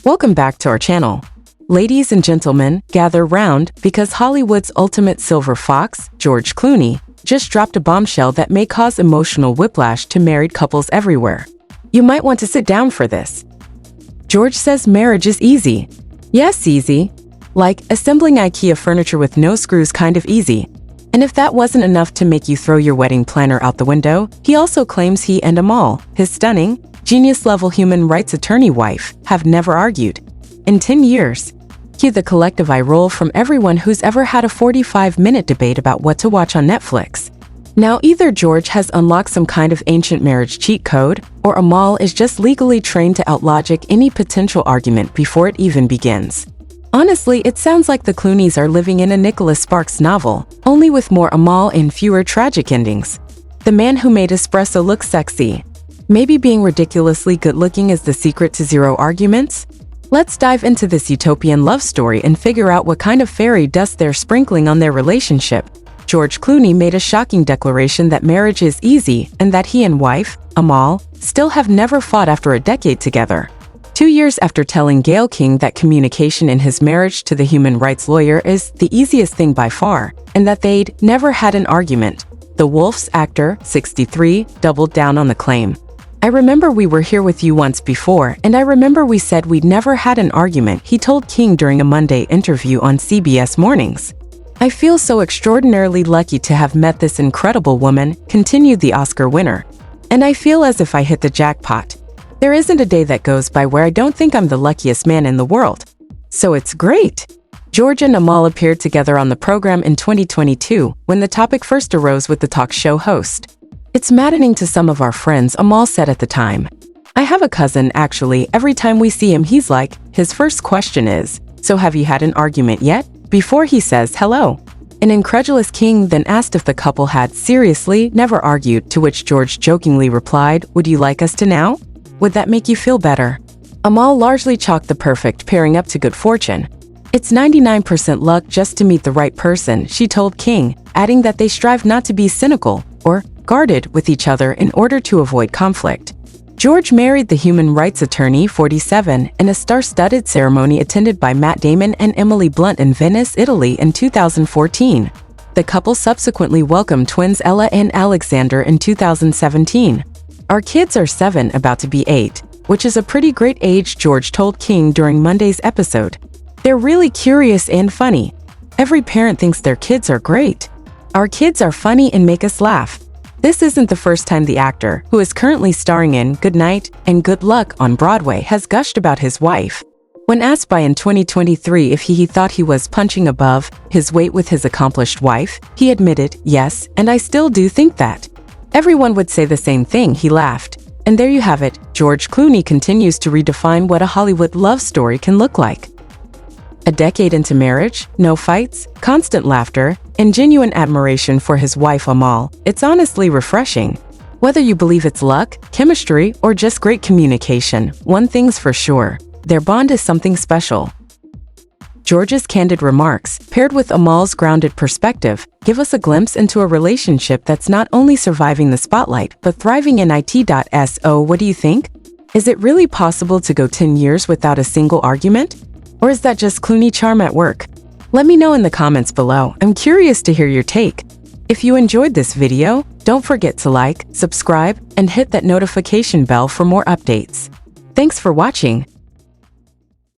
Welcome back to our channel. Ladies and gentlemen, gather round because Hollywood's ultimate silver fox, George Clooney, just dropped a bombshell that may cause emotional whiplash to married couples everywhere. You might want to sit down for this. George says marriage is easy. Yes, easy. Like assembling IKEA furniture with no screws kind of easy. And if that wasn't enough to make you throw your wedding planner out the window, he also claims he and Amal, his stunning, genius-level human rights attorney wife, have never argued. In 10 years. Cue the collective eye roll from everyone who's ever had a 45-minute debate about what to watch on Netflix. Now either George has unlocked some kind of ancient marriage cheat code, or Amal is just legally trained to outlogic any potential argument before it even begins. Honestly, it sounds like the Clooneys are living in a Nicholas Sparks novel, only with more Amal and fewer tragic endings. The man who made espresso look sexy. Maybe being ridiculously good-looking is the secret to zero arguments? Let's dive into this utopian love story and figure out what kind of fairy dust they're sprinkling on their relationship. George Clooney made a shocking declaration that marriage is easy and that he and wife, Amal, still have never fought after a decade together. 2 years after telling Gayle King that communication in his marriage to the human rights lawyer is the easiest thing by far, and that they'd never had an argument, the Wolf's actor, 63, doubled down on the claim. I remember we were here with you once before, and I remember we said we'd never had an argument, he told King during a Monday interview on CBS Mornings. I feel so extraordinarily lucky to have met this incredible woman, continued the Oscar winner. And I feel as if I hit the jackpot. There isn't a day that goes by where I don't think I'm the luckiest man in the world. So it's great. George and Amal appeared together on the program in 2022, when the topic first arose with the talk show host. It's maddening to some of our friends, Amal said at the time. I have a cousin, actually, every time we see him he's like, his first question is, so have you had an argument yet? Before he says hello. An incredulous King then asked if the couple had seriously never argued, to which George jokingly replied, would you like us to now? Would that make you feel better? Amal largely chalked the perfect pairing up to good fortune. It's 99% luck just to meet the right person, she told King, adding that they strive not to be cynical or guarded with each other in order to avoid conflict. George married the human rights attorney, 47, in a star-studded ceremony attended by Matt Damon and Emily Blunt in Venice, Italy in 2014. The couple subsequently welcomed twins Ella and Alexander in 2017. Our kids are 7, about to be 8, which is a pretty great age, George told King during Monday's episode. They're really curious and funny. Every parent thinks their kids are great. Our kids are funny and make us laugh. This isn't the first time the actor, who is currently starring in Good Night and Good Luck on Broadway, has gushed about his wife. When asked in 2023 if he thought he was punching above his weight with his accomplished wife, he admitted, yes, and I still do think that. Everyone would say the same thing, he laughed. And there you have it, George Clooney continues to redefine what a Hollywood love story can look like. A decade into marriage, no fights, constant laughter, and genuine admiration for his wife Amal, it's honestly refreshing. Whether you believe it's luck, chemistry, or just great communication, one thing's for sure, their bond is something special. George's candid remarks, paired with Amal's grounded perspective, give us a glimpse into a relationship that's not only surviving the spotlight, but thriving in it.so. What do you think? Is it really possible to go 10 years without a single argument? Or is that just Clooney charm at work? Let me know in the comments below. I'm curious to hear your take. If you enjoyed this video, don't forget to like, subscribe, and hit that notification bell for more updates. Thanks for watching.